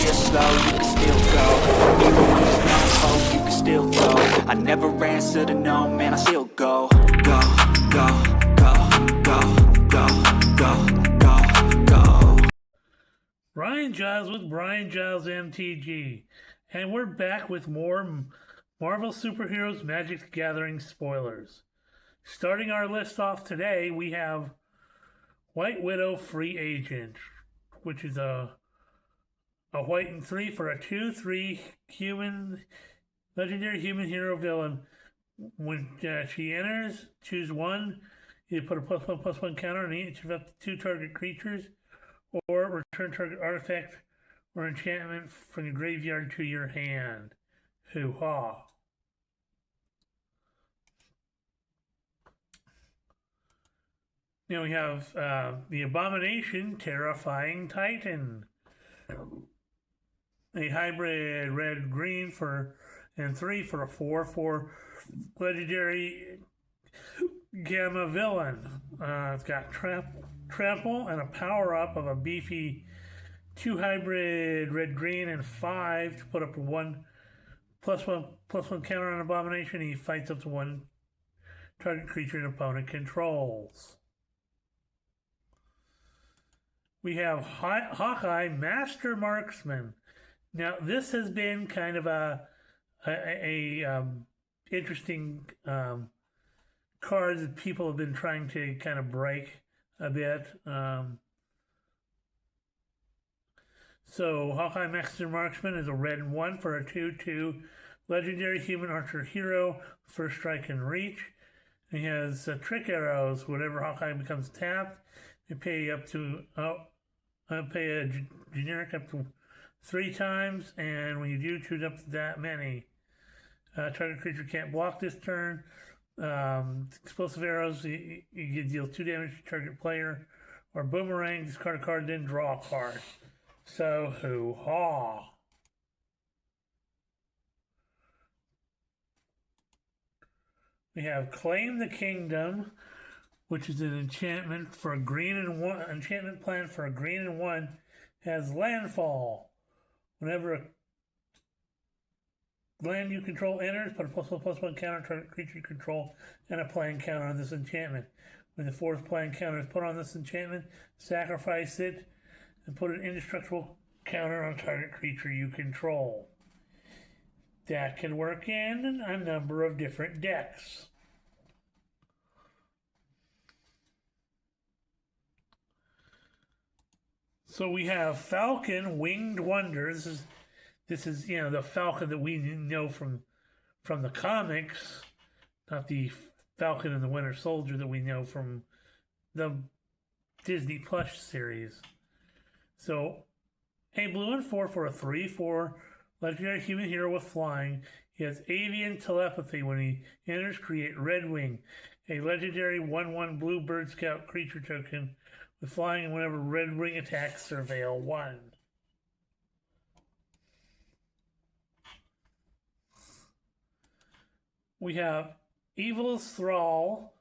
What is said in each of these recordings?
real slow, you can still go. Even when there's no hope, you can still go. I never answer to no, man, I still go. Go, go, go, go, go, go, go, go. Brian Giles with Brian Giles MTG, and we're back with more Marvel Superheroes Magic the Gathering spoilers. Starting our list off today, we have White Widow Free Agent, which is a white and 3 for a 2/3 human legendary human hero villain. When she enters, choose one. You put a +1/+1 counter on each of up to 2 target creatures, or return target artifact or enchantment from your graveyard to your hand. Hoo-ha. Now we have the Abomination Terrifying Titan. A hybrid red-green and 3 for a 4/4 legendary gamma villain. It's got trample and a power-up of a beefy 2 hybrid red-green and 5 to put up a 1/+1/+1 counter on Abomination. He fights up to 1 target creature an opponent controls. We have Hawkeye Master Marksman. Now this has been kind of a interesting card that people have been trying to kind of break a bit. So Hawkeye Master Marksman is a red and 1 for a 2/2 legendary human archer hero, first strike and reach. He has trick arrows. Whenever Hawkeye becomes tapped, you pay up to pay a generic up to 3 times, and when you do, choose up to that many. Target creature can't block this turn. Explosive arrows, you deal 2 damage to target player, or boomerang, discard a card, then draw a card. So, hoo-ha. We have Claim the Kingdom, which is an enchantment for a green and 1. Enchantment plan for a green and 1 has landfall. Whenever a land you control enters, put a +1/+1 counter target creature you control and a plan counter on this enchantment. When the 4th plan counter is put on this enchantment, sacrifice it and put an indestructible counter on target creature you control. That can work in a number of different decks. So we have Falcon Winged Wonder. This is the Falcon that we know from the comics, not the Falcon and the Winter Soldier that we know from the Disney Plus series. So a blue and 4 for a 3/4 legendary human hero with flying. He has avian telepathy. When he enters, create Red Wing, a legendary 1/1 blue bird scout creature token with flying, and whenever Red Wing attacks, surveil 1. We have Evil's Thrall,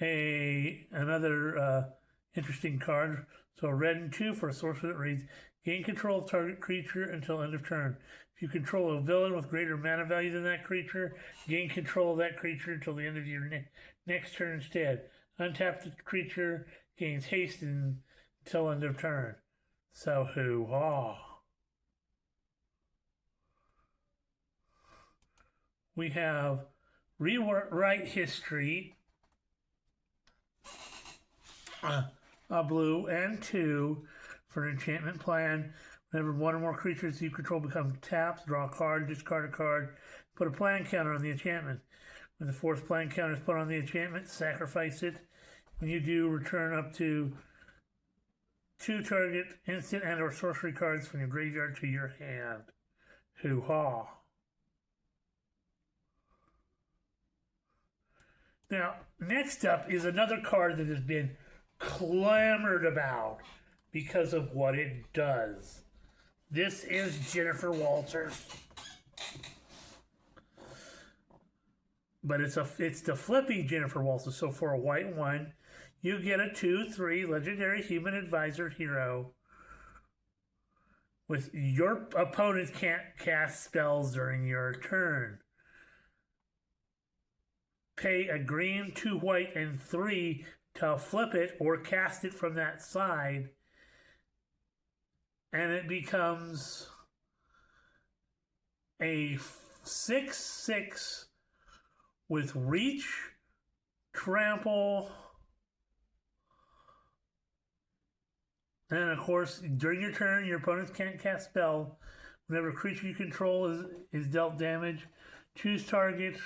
another interesting card. So a red and 2 for a sorcerer that reads, gain control of target creature until end of turn. If you control a villain with greater mana value than that creature, gain control of that creature until the end of your next turn instead. Untap the creature, gains haste until end of turn. So hoo-ha. We have Rewrite History, a blue and 2 for an enchantment plan. Whenever 1 or more creatures you control become tapped, draw a card, discard a card, put a plan counter on the enchantment. When the 4th plan counter is put on the enchantment, sacrifice it. When you do, return up to 2 target instant and or sorcery cards from your graveyard to your hand. Hoo-ha. Now, next up is another card that has been clamored about because of what it does. This is Jennifer Walters. But it's the flippy Jennifer Walters. So for a white 1, you get a 2/3 legendary human advisor hero. with your opponent can't cast spells during your turn. Pay a green, 2 white, and 3 to flip it or cast it from that side, and it becomes a 6/6 with reach, trample, and of course, during your turn, your opponents can't cast spell. Whenever a creature you control is dealt damage, choose target.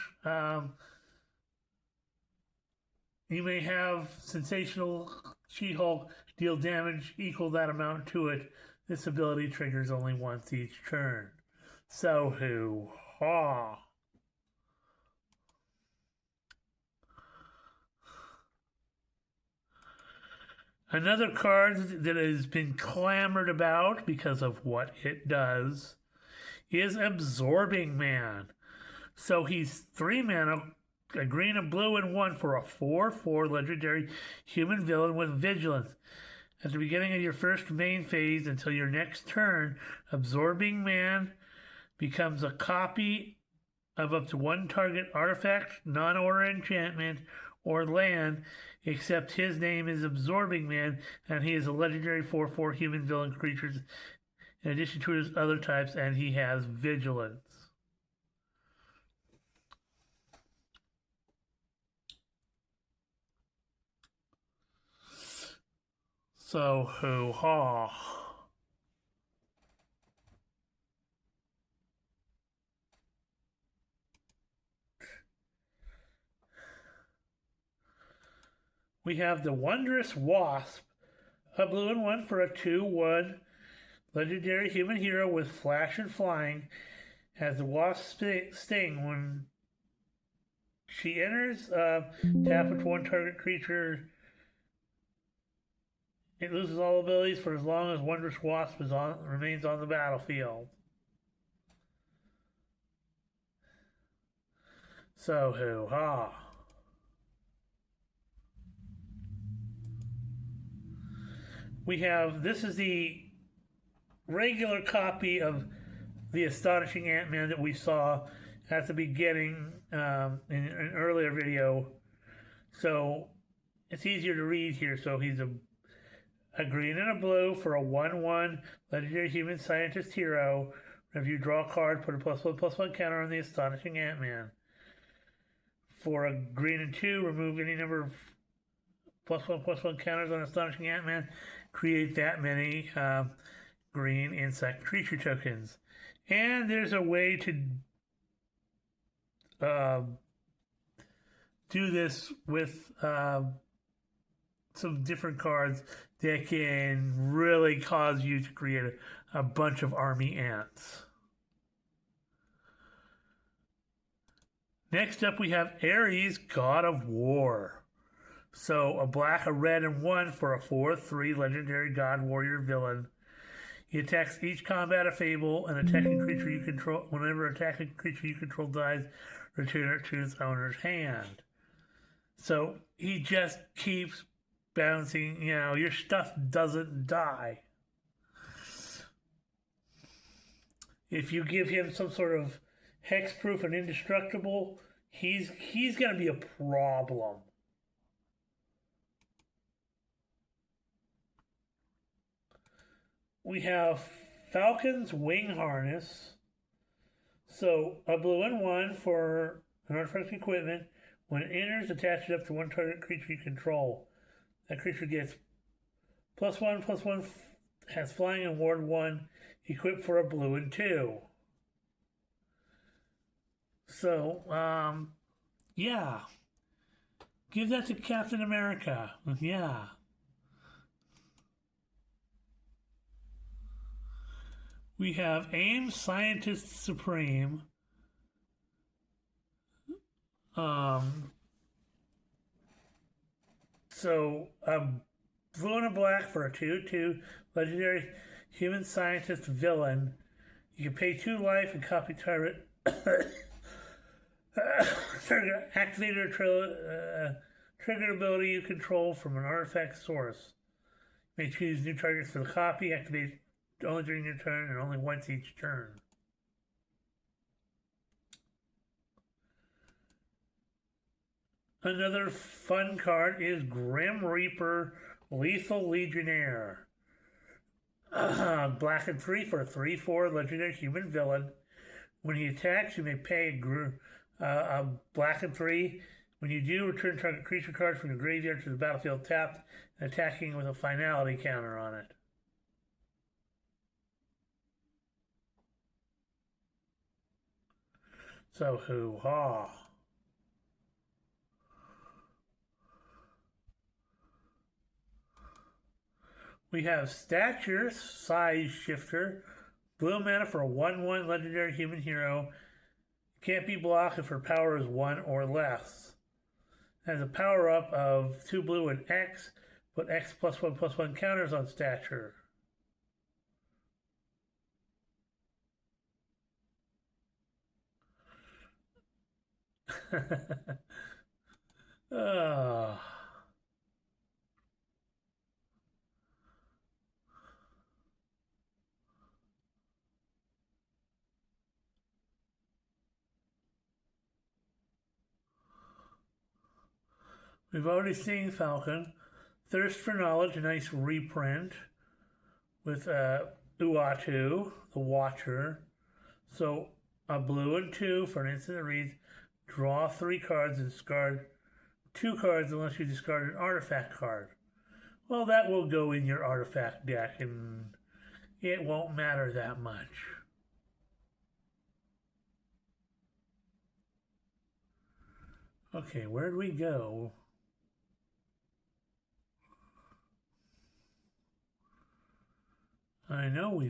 You may have Sensational She-Hulk deal damage equal that amount to it. This ability triggers only once each turn. So hoo-ha. Another card that has been clamored about because of what it does is Absorbing Man. So he's 3 mana, a green, a blue, and 1 for a 4/4 legendary human villain with vigilance. At the beginning of your first main phase until your next turn, Absorbing Man becomes a copy of up to 1 target artifact, non-order enchantment, or land, except his name is Absorbing Man, and he is a legendary 4/4 human villain creature in addition to his other types, and he has vigilance. So hoo-ha. We have the Wondrous Wasp, a blue and 1 for a 2/1 legendary human hero with flash and flying. Has the wasp sting. When she enters, tap with 1 target creature. It loses all abilities for as long as Wondrous Wasp remains on the battlefield. So hoo-ha. We have, this is the regular copy of the Astonishing Ant-Man that we saw at the beginning in an earlier video. So it's easier to read here. So he's a green and a blue for a 1/1 legendary human scientist hero. If you draw a card, put a +1/+1 counter on the Astonishing Ant-Man. For a green and 2, remove any number of +1/+1 counters on Astonishing Ant-Man. Create that many green insect creature tokens. And there's a way to do this with some different cards that can really cause you to create a bunch of army ants. Next up, we have Ares, God of War. So a black, a red, and 1 for a 4/3 legendary god warrior villain. He attacks each combat of Fable, and attacking creature you control. Whenever attacking creature you control dies, return it to its owner's hand. So he just keeps bouncing. You know, your stuff doesn't die. If you give him some sort of hexproof and indestructible, he's going to be a problem. We have Falcon's Wing Harness. So a blue and 1 for an artifact equipment. When it enters, attach it up to 1 target creature you control. That creature gets +1/+1, has flying and ward 1, equipped for a blue and 2. So, yeah. Give that to Captain America. Yeah. We have AIM Scientist Supreme. So, blue and a black for a 2/2 legendary human scientist villain. You can pay 2 life and copy target. Activate or trigger ability you control from an artifact source. You may choose new targets for the copy. Activate only during your turn and only once each turn. Another fun card is Grim Reaper Lethal Legionnaire. Black and 3 for a 3/4 legendary human villain. When he attacks, you may pay a black and 3. When you do, return target creature card from your graveyard to the battlefield tapped and attacking with a finality counter on it. So hoo-ha. We have Stature Size Shifter. Blue mana for a 1/1 legendary human hero. Can't be blocked if her power is 1 or less. Has a power up of 2 blue and X, put X +1/+1 counters on Stature. We've already seen Falcon. Thirst for Knowledge, a nice reprint with Uatu, the Watcher. So a blue and 2 for an instant that reads, draw 3 cards and discard 2 cards unless you discard an artifact card. Well, that will go in your artifact deck and it won't matter that much. Okay, where'd we go? I know we...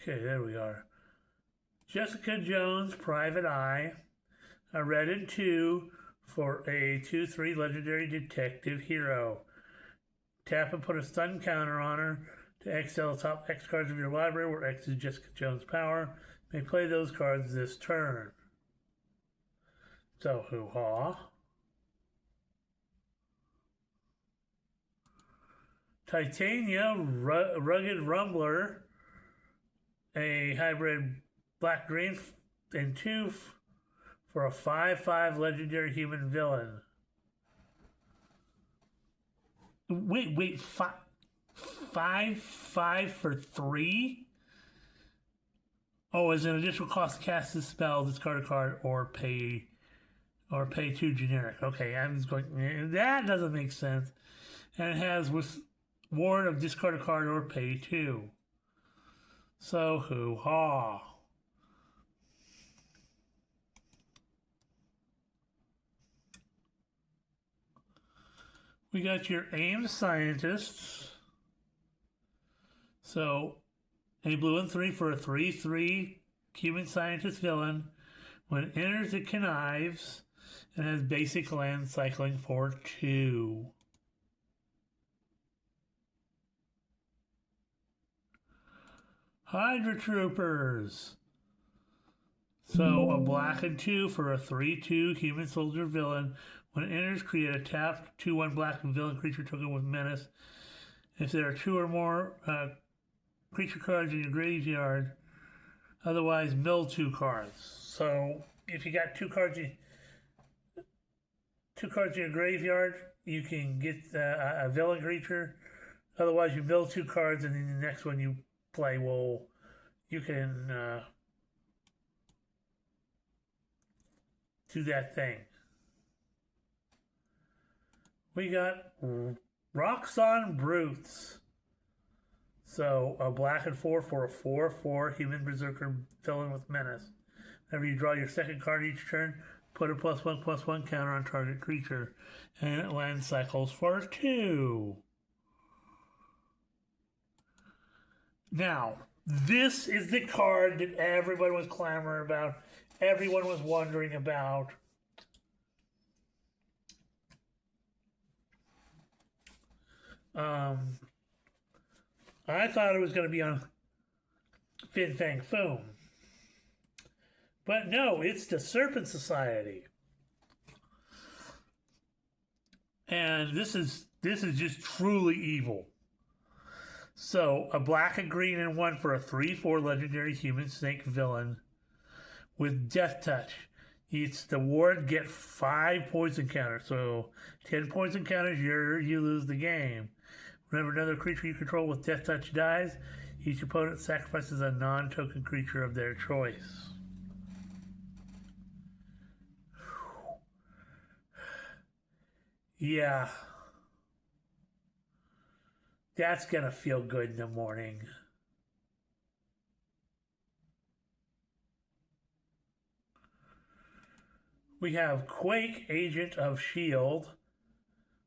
Okay, there we are. Jessica Jones, Private Eye. A red and 2 for a 2/3 legendary detective hero. Tap and put a stun counter on her to exile the top X cards of your library, where X is Jessica Jones' power. May play those cards this turn. So, hoo-ha. Titania, Rugged Rumbler, a hybrid black-green and 2 for a 5/5 legendary human villain. Wait, 5/5 for 3? Oh, as an additional cost to cast this spell, discard a card or pay 2 generic. Okay, I'm just going, that doesn't make sense. And it has with ward of discard a card or pay 2. So hoo-ha. We got your AIM Scientists. So a blue and 3 for a 3/3 human scientist villain. When it enters, it connives and has basic land cycling for 2. Hydra Troopers. So a black and 2 for a 3/2 human soldier villain. When it enters, create a tapped 2/1 black villain creature token with menace. If there are 2 or more creature cards in your graveyard, otherwise mill 2 cards. So if you got 2 cards in your graveyard, you can get a villain creature. Otherwise, you mill 2 cards, and then the next one you play you can do that thing. We got Roxxon Brutes. So a black and 4 for a 4/4 human berserker villain with menace. Whenever you draw your second card each turn, put a +1/+1 counter on target creature, and it land cycles for 2. Now, this is the card that everyone was clamoring about, everyone was wondering about. I thought it was going to be on Fin Fang Foom. But no, it's the Serpent Society. And this is just truly evil. So, a black, a green, and one for a 3/4 legendary human snake villain with Death Touch. Each the ward get 5 poison counters. So 10 poison counters, you lose the game. Whenever another creature you control with Death Touch dies, each opponent sacrifices a non-token creature of their choice. Yeah. That's gonna feel good in the morning. We have Quake, Agent of S.H.I.E.L.D.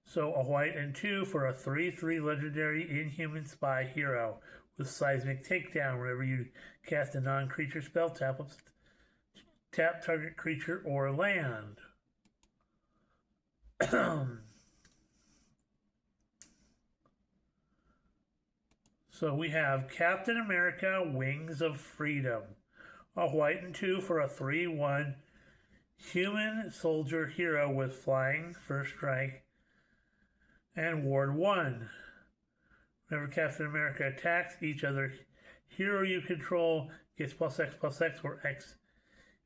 So a white and 2 for a 3/3 legendary Inhuman Spy hero with Seismic Takedown. Whenever you cast a non-creature spell, tap target creature or land. So we have Captain America, Wings of Freedom. A white and 2 for a 3/1 human soldier hero with flying, first strike, and ward 1. Whenever Captain America attacks, each other hero you control gets +X/+X, where X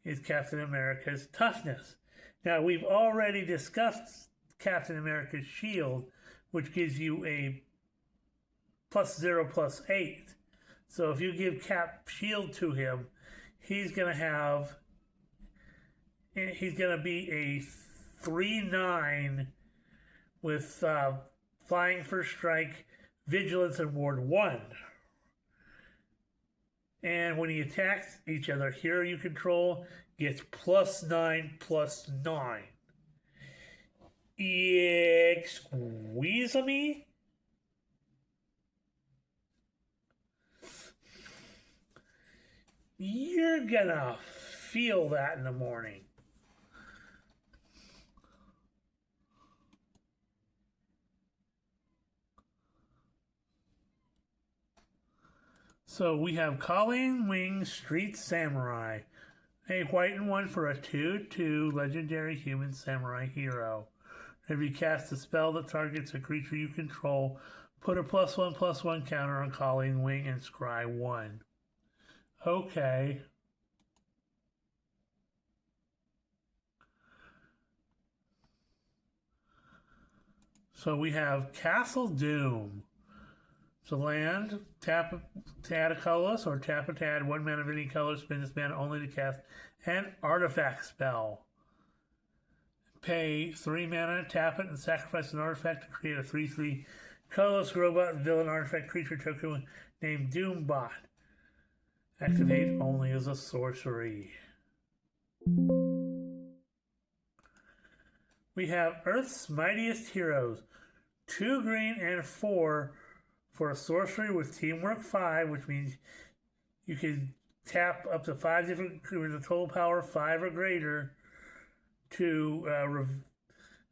is Captain America's toughness. Now, we've already discussed Captain America's shield, which gives you a +0/+8. So if you give Cap shield to him, he's going to be a 3/9 with flying, first strike, vigilance, and ward 1. And when he attacks, each other hero you control gets +9/+9. Squeeze me? You're gonna feel that in the morning. So we have Colleen Wing, Street Samurai. A white and 1 for a 2/2 legendary human samurai hero. If you cast a spell that targets a creature you control, put a +1/+1 counter on Colleen Wing and scry 1. Okay. So we have Castle Doom. So land, tap to add a colorless, or tap it to add 1 mana of any color, spend this mana only to cast an artifact spell. Pay 3 mana, tap it, and sacrifice an artifact to create a 3/3 colorless robot villain artifact creature token named Doombot. Activate only as a sorcery. We have Earth's Mightiest Heroes. 2 green and 4 for a sorcery with Teamwork 5, which means you can tap up to 5 different with a total power 5 or greater to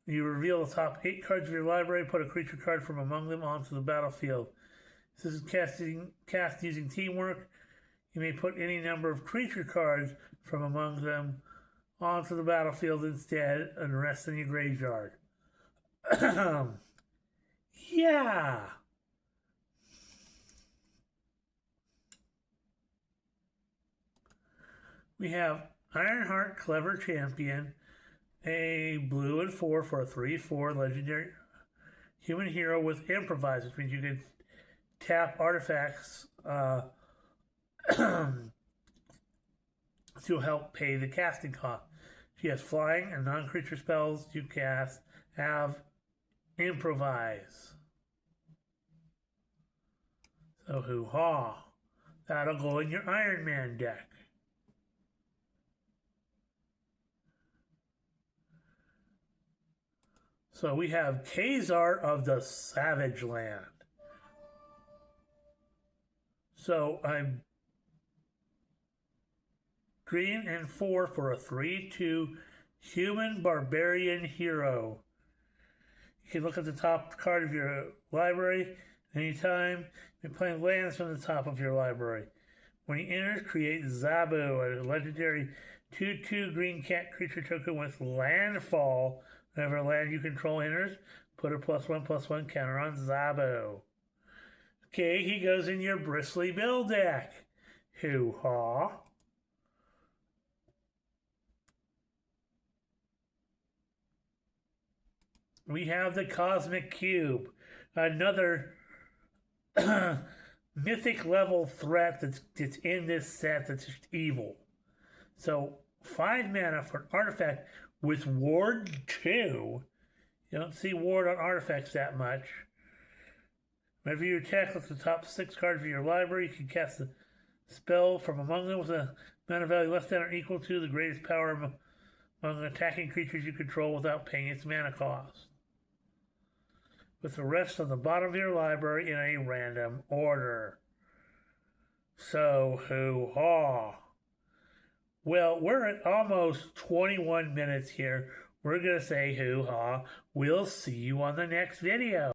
you reveal the top 8 cards of your library, put a creature card from among them onto the battlefield. This is cast using Teamwork. You may put any number of creature cards from among them onto the battlefield instead and rest in your graveyard. Yeah. We have Ironheart, Clever Champion, a blue and 4 for a 3/4 legendary human hero with Improvise, which means you can tap artifacts to help pay the casting cost. She has flying, and non-creature spells you cast have Improvise. So hoo-ha. That'll go in your Iron Man deck. So we have Khazar of the Savage Land. So I'm green and 4 for a 3/2 human barbarian hero. You can look at the top card of your library anytime and play lands from the top of your library. When he enters, create Zabu, a legendary 2/2 green cat creature token with landfall. Whenever land you control enters, put a +1/+1 counter on Zabu. Okay, he goes in your Bristly Bill deck. Hoo-ha. We have the Cosmic Cube, another mythic level threat that's in this set that's just evil. So 5 mana for an artifact with Ward 2. You don't see Ward on artifacts that much. Whenever you attack with the top 6 cards of your library, you can cast a spell from among them with a mana value less than or equal to the greatest power among attacking creatures you control without paying its mana cost. With the rest on the bottom of your library in a random order. So, hoo-ha. Well, we're at almost 21 minutes here. We're going to say hoo-ha. We'll see you on the next video.